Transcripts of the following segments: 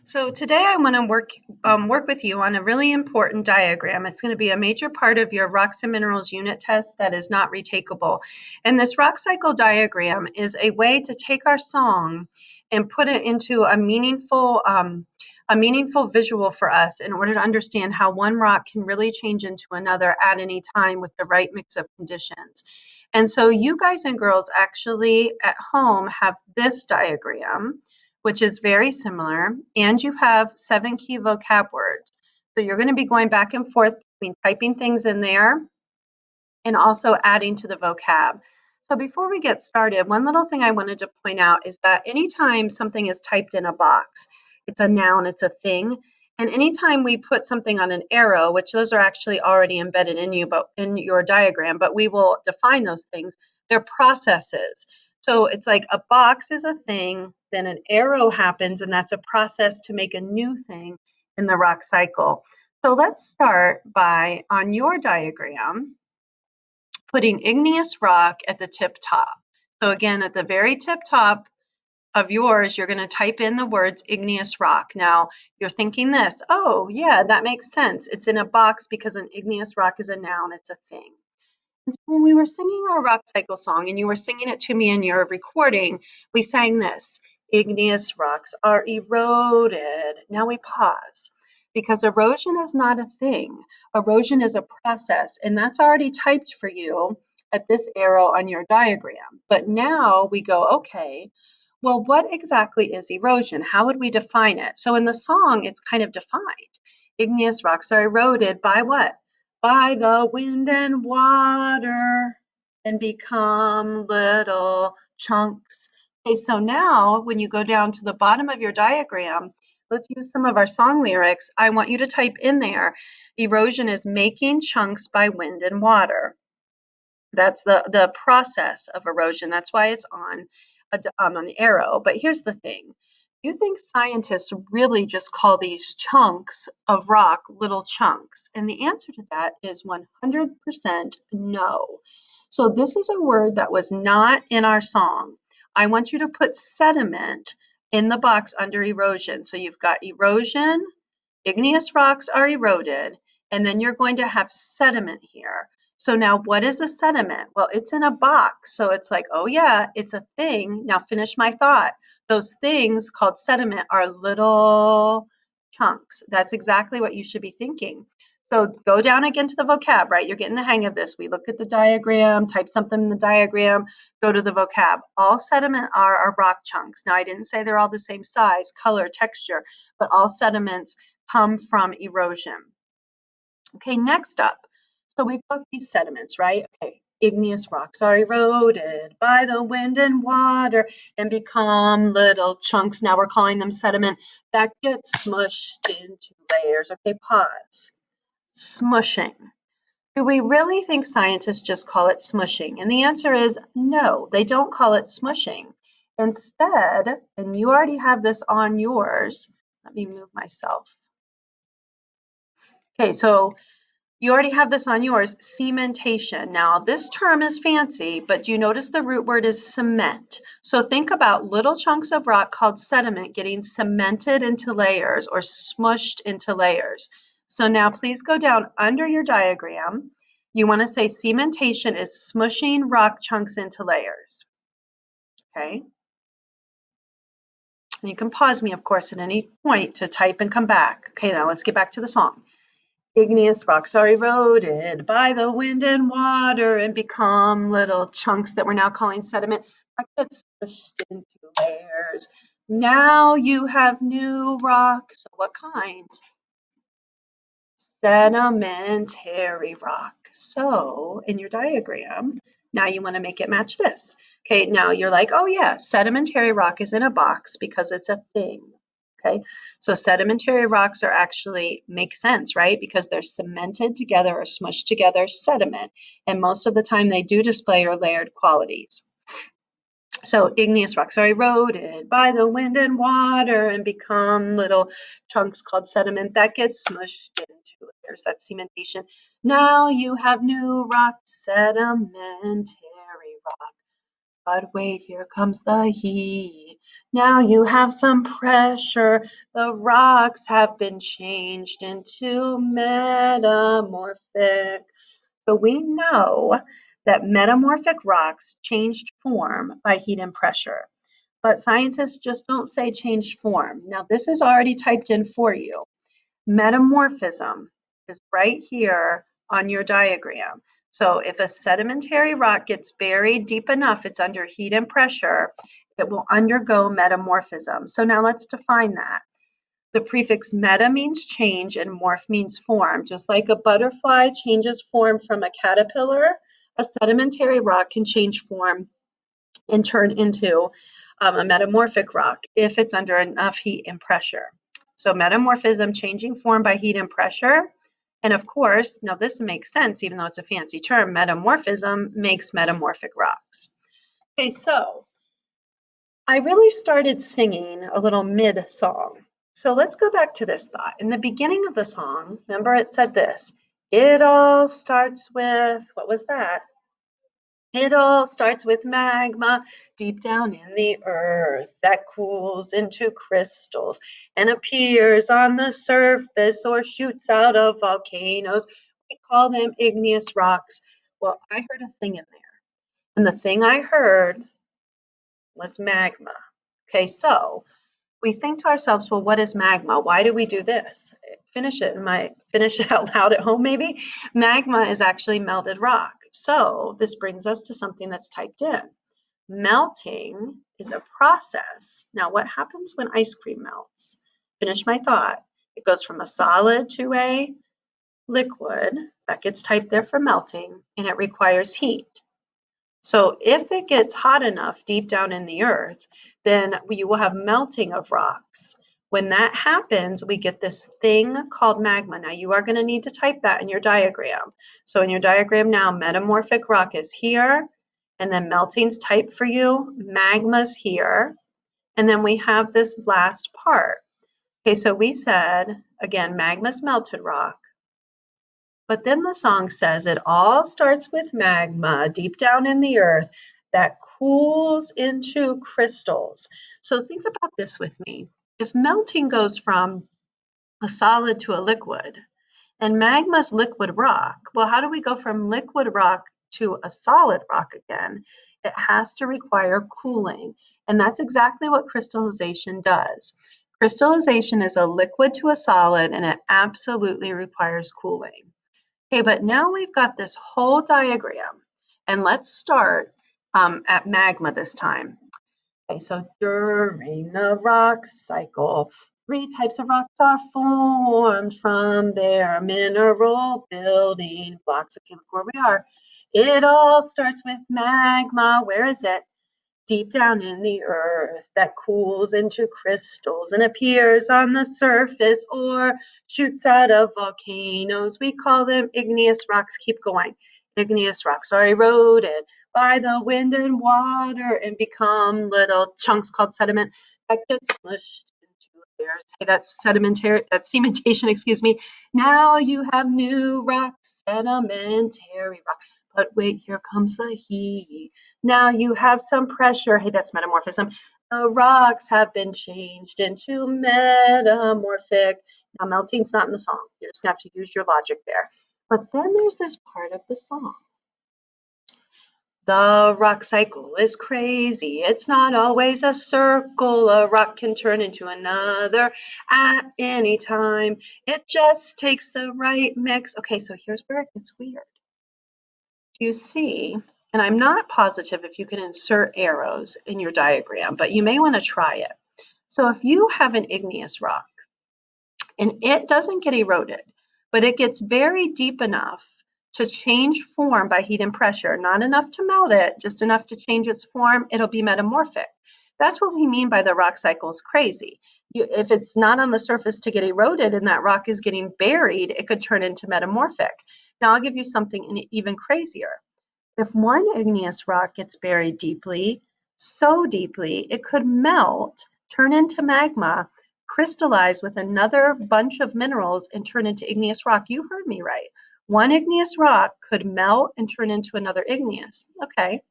So today I want to work with you on a really important diagram. It's going to be a major part of your rocks and minerals unit test that is not retakeable. And this rock cycle diagram is a way to take our song and put it into a meaningful visual for us in order to understand how one rock can really change into another at any time with the right mix of conditions. And so you guys and girls actually at home have this diagram, which is very similar, and you have 7 key vocab words. So you're going to be going back and forth between typing things in there and also adding to the vocab. So before we get started, one little thing I wanted to point out is that anytime something is typed in a box, it's a noun, it's a thing. And anytime we put something on an arrow, which those are actually already embedded in you, but in your diagram, but we will define those things, they're processes. So it's like a box is a thing, then an arrow happens, and that's a process to make a new thing in the rock cycle. So let's start by, on your diagram, putting igneous rock at the tip top. So again, at the very tip top of yours, you're going to type in the words igneous rock. Now, you're thinking this, oh, yeah, that makes sense. It's in a box because an igneous rock is a noun, it's a thing. And so when we were singing our rock cycle song and you were singing it to me in your recording, we sang this, igneous rocks are eroded. Now we pause because erosion is not a thing. Erosion is a process, and that's already typed for you at this arrow on your diagram. But now we go, okay, well, what exactly is erosion? How would we define it? So in the song, it's kind of defined. Igneous rocks are eroded by what? By the wind and water and become little chunks. Okay, so now when you go down to the bottom of your diagram, let's use some of our song lyrics. I want you to type in there, erosion is making chunks by wind and water. That's the process of erosion. That's why it's on an arrow. But here's the thing. You think scientists really just call these chunks of rock little chunks? And the answer to that is 100% no. So this is a word that was not in our song. I want you to put sediment in the box under erosion. So you've got erosion, igneous rocks are eroded, and then you're going to have sediment here. So now what is a sediment? Well, it's in a box. So it's like, oh yeah, it's a thing. Now finish my thought. Those things called sediment are little chunks. That's exactly what you should be thinking. So go down again to the vocab, right? You're getting the hang of this. We look at the diagram, type something in the diagram, go to the vocab. All sediment are rock chunks. Now I didn't say they're all the same size, color, texture, but all sediments come from erosion. Okay, next up. So we've got these sediments, right? Okay, igneous rocks are eroded by the wind and water and become little chunks. Now we're calling them sediment that gets smushed into layers. Okay, pause. Smushing. Do we really think scientists just call it smushing? And the answer is no, they don't call it smushing. Instead, and you already have this on yours, let me move myself. Okay, so you already have this on yours, cementation. Now, this term is fancy, but do you notice the root word is cement? So think about little chunks of rock called sediment getting cemented into layers or smushed into layers. So now please go down under your diagram. You want to say cementation is smushing rock chunks into layers. Okay? And you can pause me, of course, at any point to type and come back. Okay, now let's get back to the song. Igneous rocks are eroded by the wind and water and become little chunks that we're now calling sediment that gets pushed into layers. Now you have new rocks. What kind? Sedimentary rock. So in your diagram, now you want to make it match this. Okay, now you're like, oh yeah, sedimentary rock is in a box because it's a thing. Okay, so sedimentary rocks are actually make sense, right? Because they're cemented together or smushed together sediment. And most of the time they do display or layered qualities. So igneous rocks are eroded by the wind and water and become little chunks called sediment that get smushed into layers. That's cementation. Now you have new rock, sedimentary rock. But wait, here comes the heat. Now you have some pressure. The rocks have been changed into metamorphic. So we know that metamorphic rocks changed form by heat and pressure. But scientists just don't say changed form. Now, this is already typed in for you. Metamorphism is right here on your diagram. So if a sedimentary rock gets buried deep enough, it's under heat and pressure, it will undergo metamorphism. So now let's define that. The prefix meta means change and morph means form. Just like a butterfly changes form from a caterpillar, a sedimentary rock can change form and turn into a metamorphic rock if it's under enough heat and pressure. So metamorphism, changing form by heat and pressure. And of course, now this makes sense, even though it's a fancy term, metamorphism makes metamorphic rocks. Okay, so I really started singing a little mid-song. So let's go back to this thought. In the beginning of the song, remember it said this, it all starts with, what was that? It all starts with magma deep down in the earth that cools into crystals and appears on the surface or shoots out of volcanoes. We call them igneous rocks. Well, I heard a thing in there, and the thing I heard was magma. Okay, so we think to ourselves, well, what is magma? Why do we do this? Finish it out loud at home, maybe? Magma is actually melted rock. So this brings us to something that's typed in. Melting is a process. Now, what happens when ice cream melts? Finish my thought. It goes from a solid to a liquid. That gets typed there for melting, and it requires heat. So if it gets hot enough deep down in the earth, then you will have melting of rocks. When that happens, we get this thing called magma. Now you are going to need to type that in your diagram. So in your diagram now, metamorphic rock is here, and then melting's typed for you, magma's here, and then we have this last part. Okay, so we said, again, magma's melted rock. But then the song says it all starts with magma deep down in the earth that cools into crystals. So think about this with me. If melting goes from a solid to a liquid, and magma's liquid rock, well, how do we go from liquid rock to a solid rock again? It has to require cooling. And that's exactly what crystallization does. Crystallization is a liquid to a solid, and it absolutely requires cooling. Okay, but now we've got this whole diagram, and let's start at magma this time. Okay, so during the rock cycle, three types of rocks are formed from their mineral building blocks. Okay, look where we are. It all starts with magma. Where is it? Deep down in the earth that cools into crystals and appears on the surface or shoots out of volcanoes. We call them igneous rocks. Keep going. Igneous rocks are eroded by the wind and water and become little chunks called sediment that get smushed into layers. Hey, that's cementation, excuse me. Now you have new rocks, sedimentary rock. But wait, here comes the heat. Now you have some pressure. Hey, that's metamorphism. The rocks have been changed into metamorphic. Now, melting's not in the song. You're just going to have to use your logic there. But then there's this part of the song. The rock cycle is crazy. It's not always a circle. A rock can turn into another at any time. It just takes the right mix. Okay, so here's where it gets weird. You see, and I'm not positive if you can insert arrows in your diagram, but you may want to try it. So if you have an igneous rock and it doesn't get eroded, but it gets buried deep enough to change form by heat and pressure, not enough to melt it, just enough to change its form, it'll be metamorphic. That's what we mean by the rock cycle is crazy. If it's not on the surface to get eroded and that rock is getting buried, it could turn into metamorphic. Now I'll give you something even crazier. If one igneous rock gets buried deeply, so deeply, it could melt, turn into magma, crystallize with another bunch of minerals, and turn into igneous rock. You heard me right. One igneous rock could melt and turn into another igneous. Okay.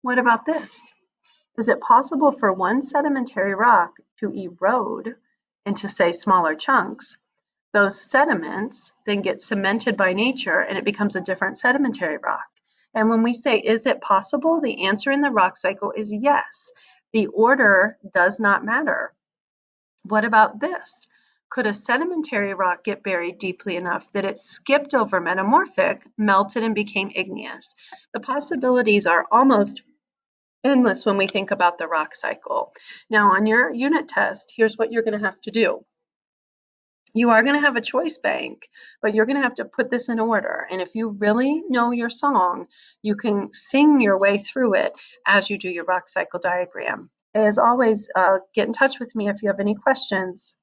What about this? Is it possible for one sedimentary rock to erode into, say, smaller chunks? Those sediments then get cemented by nature and it becomes a different sedimentary rock. And when we say, is it possible? The answer in the rock cycle is yes. The order does not matter. What about this? Could a sedimentary rock get buried deeply enough that it skipped over metamorphic, melted, and became igneous? The possibilities are almost endless when we think about the rock cycle. Now, on your unit test, here's what you're going to have to do. You are going to have a choice bank, but you're going to have to put this in order. And if you really know your song, you can sing your way through it as you do your rock cycle diagram. As always, get in touch with me if you have any questions.